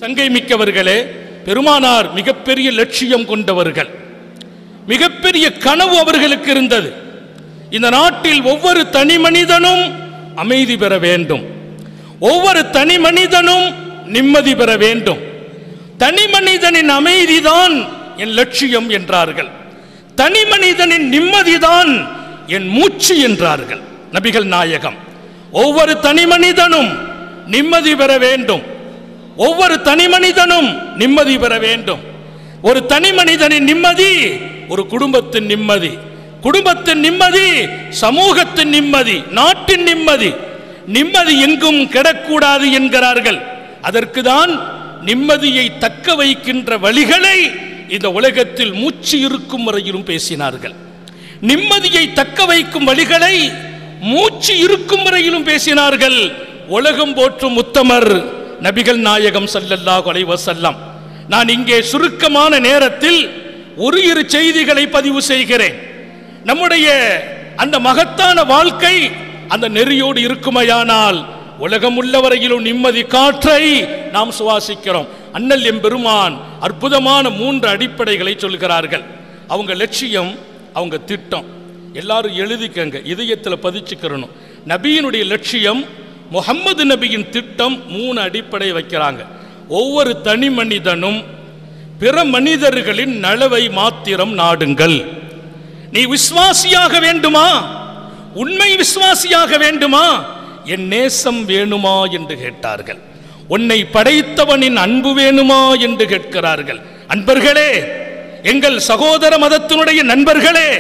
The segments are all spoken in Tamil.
சங்கை மிக்கவர்களே, பெருமானார் மிகப்பெரிய லட்சியம் கொண்டவர்கள். மிகப்பெரிய கனவு அவர்களுக்கு இருந்தது. இந்த நாட்டில் ஒவ்வொரு தனி மனிதனும் அமைதி பெற வேண்டும், ஒவ்வொரு தனி மனிதனும் நிம்மதி பெற வேண்டும். தனி மனிதனின் அமைதிதான் என் லட்சியம் என்றார்கள். தனி மனிதனின் நிம்மதிதான் என் மூச்சு என்றார்கள் நபிகள் நாயகம். ஒவ்வொரு தனி மனிதனும் நிம்மதி பெற வேண்டும், ஒவ்வொரு தனி மனிதனும் நிம்மதி பெற வேண்டும். ஒரு தனி மனிதனின் நிம்மதி ஒரு குடும்பத்தின் நிம்மதி, குடும்பத்தின் நிம்மதி சமூகத்தின் நிம்மதி, நாட்டின் நிம்மதி. நிம்மதி எங்கும் கெடக்கூடாது என்கிறார்கள். அதற்கு தான் நிம்மதியை தக்க வைக்கின்ற வழிகளை இந்த உலகத்தில் மூச்சு இருக்கும் வரையிலும் பேசினார்கள். நிம்மதியை தக்க வைக்கும் வழிகளை மூச்சு இருக்கும் வரையிலும் பேசினார்கள். உலகம் போற்றும் உத்தமர் நபிகள் நாயகம் ஸல்லல்லாஹு அலைஹி வஸல்லம். நான் இங்கே சுருக்கமான நேரத்தில் ஒரு இரு செய்திகளை பதிவு செய்கிறேன். நம்முடைய அந்த மகத்தான வாழ்க்கை அந்த நெறியோடு இருக்குமையானால் உலகம் உள்ளவரையிலும் நிம்மதி காற்றை நாம் சுவாசிக்கிறோம். அண்ணல் எம்பெருமான் அற்புதமான 3 அடிப்படைகளை சொல்கிறார்கள். அவங்க லட்சியம், அவங்க திட்டம். எல்லாரும் எழுதிக்கங்க, இதயத்தில் பதிச்சுக்கிறணும். நபியினுடைய லட்சியம், முஹம்மது நபியின் திட்டம். 3 அடிப்படை வைக்கிறாங்க. ஒவ்வொரு தனி மனிதனும் பிற மனிதர்களின் நலவை மாத்திரம் நாடுங்கள். நீ விசுவாசியாக வேண்டுமா, உண்மை விசுவாசியாக வேண்டுமா, என் நேசம் வேணுமா என்று கேட்டார்கள். உன்னை படைத்தவனின் அன்பு வேணுமா என்று கேட்கிறார்கள். அன்பர்களே, எங்கள் சகோதர மதத்தினுடைய நண்பர்களே,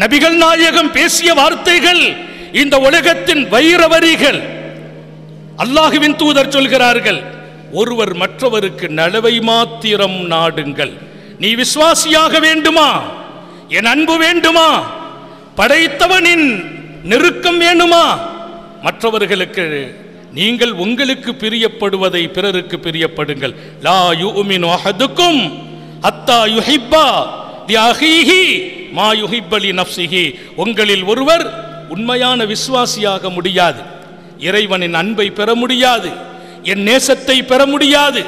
நபிகள் நாயகம் பேசிய வார்த்தைகள் இந்த உலகத்தின் வைரவரிகள். அல்லாஹ்வின் தூதர் சொல்கிறார்கள், ஒருவர் மற்றவருக்கு நலவை மாத்திரம் நாடுங்கள். நீ விசுவாசியாக வேண்டுமா, என் அன்பு வேண்டுமா, படைத்தவனின் நெருக்கம் வேணுமா, மற்றவர்களுக்கு நீங்கள் உங்களுக்கு பிரியப்படுவதை பிறருக்கு பிரியப்படுங்கள். லா யுமினு அஹதுக்கும் ஹத்தா யுஹிப்பா லி அஹீஹி மா யுஹிப்ப லி நஃப்ஸிஹி. உங்களில் ஒருவர் உண்மையான விசுவாசியாக முடியாது, இறைவனின் அன்பை பெற முடியாது, என் நேசத்தை பெற முடியாது,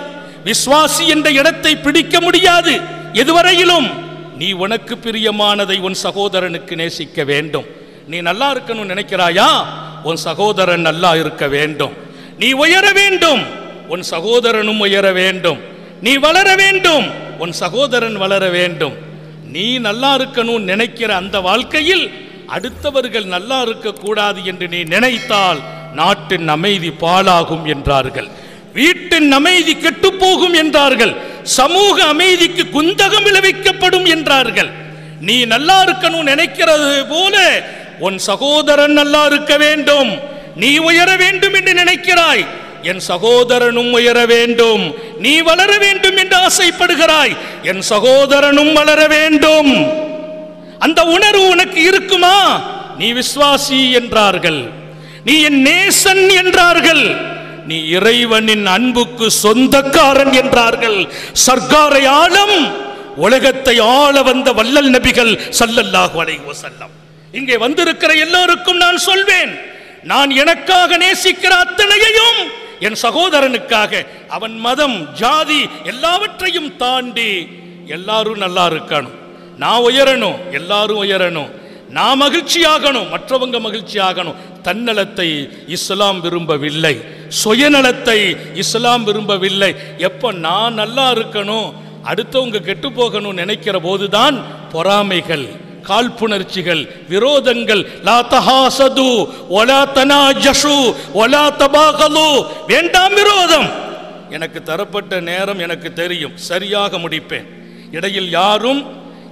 விசுவாசி என்ற இடத்தை பிடிக்க முடியாது எதுவரையிலும் நீ உனக்கு பிரியமானதை உன் சகோதரனுக்கு நேசிக்க வேண்டும். நீ நல்லா இருக்கணும்னு நினைக்கிறாயா, உன் சகோதரன் நல்லா இருக்க வேண்டும். நீ உயர வேண்டும், உன் சகோதரனும் உயர வேண்டும். நீ வளர வேண்டும், உன் சகோதரன் வளர வேண்டும். நீ நல்லா இருக்கணும்னு நினைக்கிற அந்த வாழ்க்கையில் அடுத்தவர்கள் நல்லா இருக்கக்கூடாது என்று நீ நினைத்தால் நாட்டின் அமைதி பாழாகும் என்றார்கள். வீட்டின் அமைதி கெட்டுப்போகும் என்றார்கள். சமூக அமைதிக்கு குந்தகம் விளைவிக்கப்படும் என்றார்கள். நீ நல்லா இருக்கணும் நினைக்கிறது போல உன் சகோதரன் நல்லா இருக்க வேண்டும். நீ உயர வேண்டும் என்று நினைக்கிறாய், என் சகோதரனும் உயர வேண்டும். நீ வளர வேண்டும் என்று ஆசைப்படுகிறாய், என் சகோதரனும் வளர வேண்டும். அந்த உணர்வு உனக்கு இருக்குமா, நீ விசுவாசி என்றார்கள். நீ என் நேசன் என்றார்கள். நீ இறைவனின் அன்புக்கு சொந்தக்காரன் என்றார்கள். சர்க்காரை ஆளும் உலகத்தை ஆள வந்த வல்லல் நபிகள் ஸல்லல்லாஹு அலைஹி வஸல்லம். இங்கே வந்திருக்கிற எல்லோருக்கும் நான் சொல்வேன், நான் எனக்காக நேசிக்கிற அத்தனையையும் என் சகோதரனுக்காக, அவன் மதம் ஜாதி எல்லாவற்றையும் தாண்டி எல்லாரும் நல்லா இருக்கணும், நான் உயரணும், எல்லாரும் உயரணும், நான் மகிழ்ச்சியாகணும், மற்றவங்க மகிழ்ச்சியாகணும். தன்னலத்தை இஸ்லாம் விரும்பவில்லை, சுயநலத்தை இஸ்லாம் விரும்பவில்லை. எப்போ நான் நல்லா இருக்கணும், அடுத்தவங்க கெட்டு போகணும் நினைக்கிற போதுதான் பொறாமைகள், காழ்ப்புணர்ச்சிகள், விரோதங்கள். லா தஹாசது வலா தனாஜஷு வலா தபாகலு. வேண்டாம் விரோதம். எனக்கு தரப்பட்ட நேரம் எனக்கு தெரியும், சரியாக முடிப்பேன். இடையில் யாரும்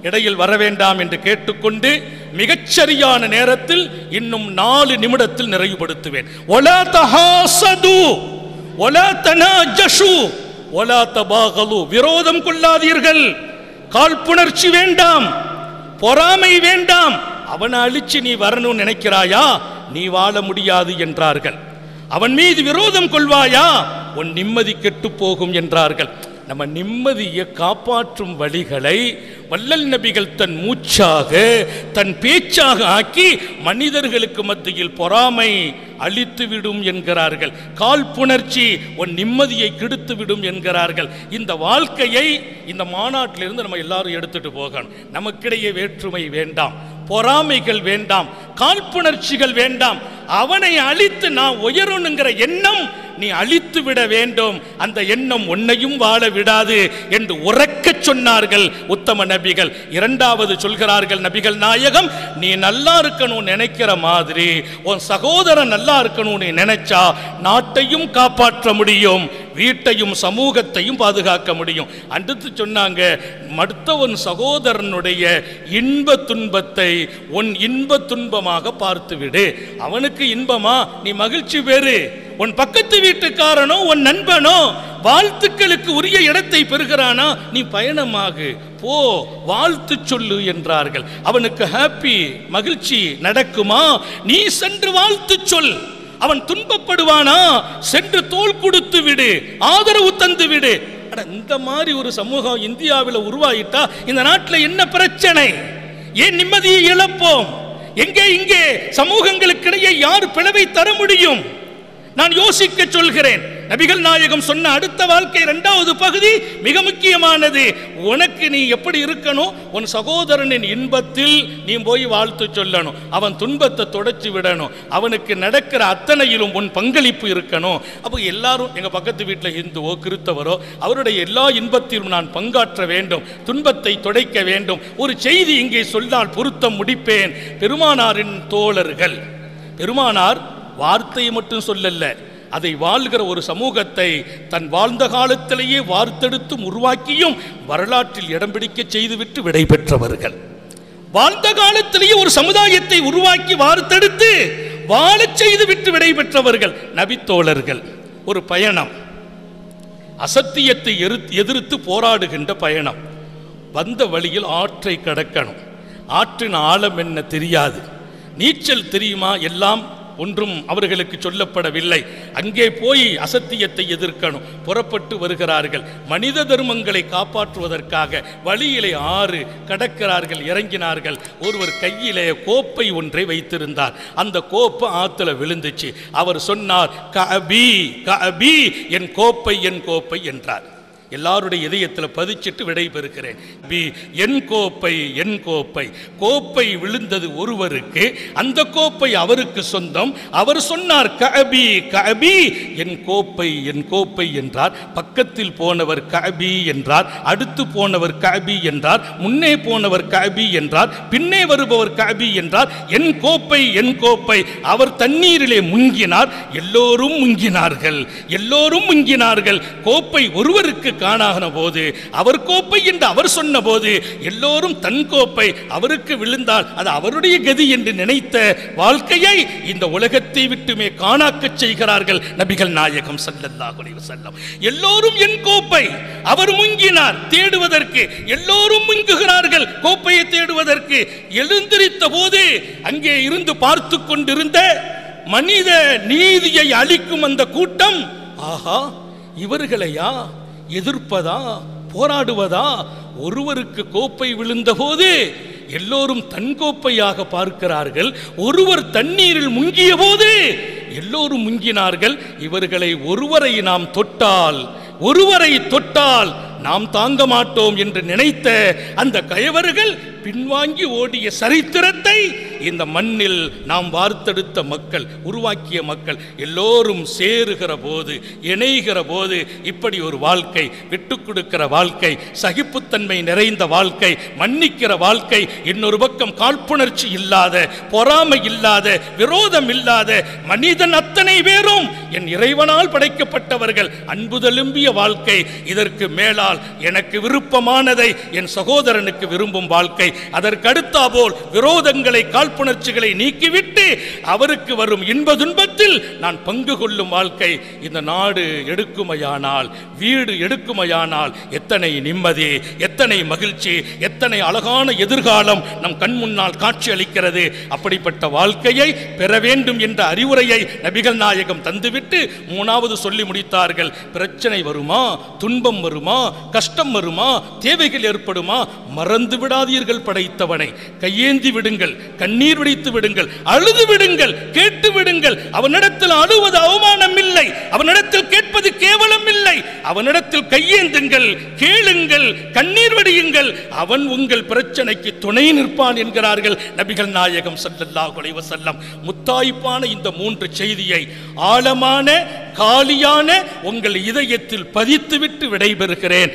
இடையில் வர வேண்டாம் என்று கேட்டுக்கொண்டு மிகச்சரியான நேரத்தில் இன்னும் 4 நிமிடத்தில் நிறைவுபடுத்துவேன். வலா தஹாசது வலா தனாஜஷு வலா தபாகலு. விரோதம் கொள்ளாதீர்கள், காழ்ப்புணர்ச்சி வேண்டாம், பொறாமை வேண்டாம். அவனை அழிச்சு நீ வரணும்னு நினைக்கிறாயா, நீ வாழ முடியாது என்றார்கள். அவன் மீது விரோதம் கொள்வாயா, உன் நிம்மதி கெட்டு போகும் என்றார்கள். நம்ம நிம்மதியை காப்பாற்றும் வழிகளை வள்ளல் நபிகள் தன் மூச்சாக தன் பேச்சாக ஆக்கி மனிதர்களுக்கு மத்தியில் பொறாமை அழித்துவிடும் என்கிறார்கள். காழ்ப்புணர்ச்சி உன் நிம்மதியை கெடுத்துவிடும் என்கிறார்கள். இந்த வாழ்க்கையை இந்த மாநாட்டிலிருந்து நம்ம எல்லாரும் எடுத்துட்டு போகணும். நமக்கிடையே வேற்றுமை வேண்டாம், பொறாமைகள் வேண்டாம், காழ்ப்புணர்ச்சிகள் வேண்டாம். அவனை அழித்து நான் உயரணுங்கிற எண்ணம் நீ அழித்து விட வேண்டும். அந்த எண்ணம் உன்னையும் வாழ விடாது என்று உறக்க சொன்னார்கள் உத்தம நபிகள். இரண்டாவது சொல்கிறார்கள் நபிகள் நாயகம், நீ நல்லா இருக்கணும் நினைக்கிற மாதிரி உன் சகோதரன் நல்லா இருக்கணும் நீ நினைச்சா நாட்டையும் காப்பாற்ற முடியும், வீட்டையும் சமூகத்தையும் பாதுகாக்க முடியும். அடுத்து சொன்னாங்க, மற்றவன் சகோதரனுடைய இன்ப துன்பத்தை உன் இன்ப துன்பமாக பார்த்து விடு. அவனுக்கு இன்பமா நீ மகிழ்ச்சி பெறு. உன் பக்கத்து வீட்டுக்காரனோ உன் நண்பனோ வாழ்த்துக்களுக்கு உரிய இடத்தை பெறுகிறானா நீ பயணமாகு, போ, வாழ்த்து சொல்லு என்றார்கள். அவனுக்கு ஹாப்பி மகிழ்ச்சி நடக்குமா, நீ சென்று வாழ்த்து சொல். அவன் துன்பப்படுவானா, சென்று தோள் கொடுத்து விடு, ஆதரவு தந்து விடு. இந்த மாதிரி ஒரு சமூகம் இந்தியாவில் உருவாயிட்டா இந்த நாட்டில் என்ன பிரச்சனை? ஏன் நிம்மதியை இழப்போம்? எங்கே இங்கே சமூகங்களுக்கிடையே யார் பிளவை தர முடியும்? நான் யோசிக்க சொல்கிறேன். நபிகள் நாயகம் சொன்ன அடுத்த வாழ்க்கை இரண்டாவது பகுதி மிக முக்கியமானது. உனக்கு நீ எப்படி இருக்கணும், உன் சகோதரனின் இன்பத்தில் நீ போய் வாழ்த்து சொல்லணும், அவன் துன்பத்தை தொடச்சி விடணும், அவனுக்கு நடக்கிற அத்தனையிலும் உன் பங்களிப்பு இருக்கணும். அப்போ எல்லாரும் எங்க பக்கத்து வீட்டில் இந்துவோ கிறிஸ்தவரோ அவருடைய எல்லா இன்பத்திலும் நான் பங்காற்ற வேண்டும், துன்பத்தை துடைக்க வேண்டும். ஒரு செய்தி இங்கே சொன்னால் பொருத்தம் முடிப்பேன். பெருமானாரின் தோழர்கள், பெருமானார் வார்த்தையை மட்டும் சொல்லல, அதை வாழ்கிற ஒரு சமூகத்தை தன் வாழ்ந்த காலத்திலேயே வார்த்தெடுத்தும் உருவாக்கியும் வரலாற்றில் இடம் பிடிக்க செய்துவிட்டு விடை பெற்றவர்கள். வாழ்ந்த காலத்திலேயே ஒரு சமுதாயத்தை உருவாக்கி வார்த்தெடுத்து வாழச் செய்து விட்டு விடை பெற்றவர்கள் நபித்தோழர்கள். ஒரு பயணம், அசத்தியத்தை எதிர்த்து போராடுகின்ற பயணம். வந்த வழியில் ஆற்றை கடக்கணும். ஆற்றின் ஆழம் என்ன தெரியாது, நீச்சல் தெரியுமா, எல்லாம் ஒன்றும் அவர்களுக்கு சொல்லப்படவில்லை. அங்கே போய் அசத்தியத்தை எதிர்க்கணும். புறப்பட்டு வருகிறார்கள். மனித தர்மங்களை காப்பாற்றுவதற்காக வழியிலே ஆறு கடக்கிறார்கள், இறங்கினார்கள். ஒருவர் கையிலே கோப்பை ஒன்றை வைத்திருந்தார். அந்த கோப்பை ஆத்துல விழுந்துச்சு. அவர் சொன்னார், கஅபி கஅபி, என் கோப்பை என் கோப்பை என்றார். எல்லாருடைய இதயத்தில் பதிச்சிட்டு விடை பெறுகிறேன். என் கோப்பை என் கோப்பை. கோப்பை விழுந்தது ஒருவருக்கு, அந்த கோப்பை அவருக்கு சொந்தம். அவர் சொன்னார், கஅபி கஅபி, என் கோப்பை என் கோப்பை என்றார். பக்கத்தில் போனவர் கஅபி என்றார், அடுத்து போனவர் கஅபி என்றார், முன்னே போனவர் கஅபி என்றார், பின்னே வருபவர் கஅபி என்றார். என் கோப்பை என் கோப்பை. அவர் தண்ணீரிலே முங்கினார். எல்லோரும் முங்கினார்கள், எல்லோரும் முங்கினார்கள். கோப்பை ஒருவருக்கு காணாகின போது, அவர் கோப்பை என்று அவர் சொன்ன போது எல்லோரும் தன் கோப்பை அவருக்கு விழுந்தால் அது அவருடைய கதி என்று நினைத்த வாழ்க்கையை இந்த உலகத்தை விட்டுமே காணாக்க செய்கிறார்கள் நபிகள் நாயகம் ஸல்லல்லாஹு அலைஹி வஸல்லம். எல்லோரும் என் கோப்பை, அவர் முங்கினார் தேடுவதற்கு, எல்லோரும் முங்குகிறார்கள் கோப்பையை தேடுவதற்கு. எழுந்திருத்த போது அங்கே இருந்து பார்த்து கொண்டிருந்த மனித நீதியை அளிக்கும் அந்த கூட்டம், ஆஹா, இவர்களையா எதிர்ப்பதா, போராடுவதா? ஒருவருக்கு கோப்பை விழுந்த போது எல்லோரும் தன் கோப்பையாக பார்க்கிறார்கள். ஒருவர் தண்ணீரில் முங்கிய போது எல்லோரும் முங்கினார்கள். இவர்களை ஒருவரை நாம் தொட்டால், ஒருவரை தொட்டால் நாம் தாங்க மாட்டோம் என்று நினைத்த அந்த கயவர்கள் பின்வாங்கி ஓடிய சரித்திரத்தை இந்த மண்ணில் நாம் வார்த்தெடுத்த மக்கள், உருவாக்கிய மக்கள் எல்லோரும் சேருகிற போது, இணைகிற போது இப்படி ஒரு வாழ்க்கை, விட்டு கொடுக்கிற வாழ்க்கை, சகிப்புத்தன்மை நிறைந்த வாழ்க்கை, மன்னிக்கிற வாழ்க்கை, இன்னொரு பக்கம் காழ்ப்புணர்ச்சி இல்லாத, பொறாமை இல்லாத, விரோதம் இல்லாத மனிதன் அத்தனை பேரும் என் இறைவனால் படைக்கப்பட்டவர்கள், அன்பு தழும்பிய வாழ்க்கை. இதற்கு மேலால் எனக்கு விருப்பமானதை என் சகோதரனுக்கு விரும்பும் வாழ்க்கை. அதற்கடுத்தா போல் விரோதங்களை, காழ்ப்புணர்ச்சிகளை நீக்கிவிட்டு அவருக்கு வரும் இன்ப துன்பத்தில் நான் பங்கு கொள்ளும் வாழ்க்கை இந்த நாடு எடுக்குமையானால், வீடு எடுக்குமையானால் எத்தனை நிம்மதி, எத்தனை மகிழ்ச்சி, எத்தனை அழகான எதிர்காலம் நம் கண் முன்னால் காட்சி அளிக்கிறது. அப்படிப்பட்ட வாழ்க்கையை பெற வேண்டும் என்ற அறிவுரையை நபிகள் நாயகம் தந்துவிட்டு மூணாவது சொல்லி முடித்தார்கள். பிரச்சனை வருமா, துன்பம் வருமா, கஷ்டம் வருமா, தேவைகள் ஏற்படுமா, மறந்து விடாதீர்கள் படைத்தவனை. கையேந்தி விடுங்கள், கண்ணீர் விடித்து விடுங்கள், அழுது விடுங்கள், கேட்டு விடுங்கள். அவனிடத்தில் அழுவது அவமானம் இல்லை, அவனிடத்தில் கேட்பது கேவலம் இல்லை. அவனிடத்தில் கையேந்துங்கள், கேளுங்கள், கண்ணீர் வடியுங்கள். அவன் உங்கள் பிரச்சனைக்கு துணை நிற்பான் என்கிறார்கள் நபிகள் நாயகம் ஸல்லல்லாஹு அலைஹி வஸல்லம். முத்தாய்ப்பான இந்த 3 செய்தியை ஆழமான காலியான உங்கள் இதயத்தில் பதித்துவிட்டு விடைபெறுகிறேன்.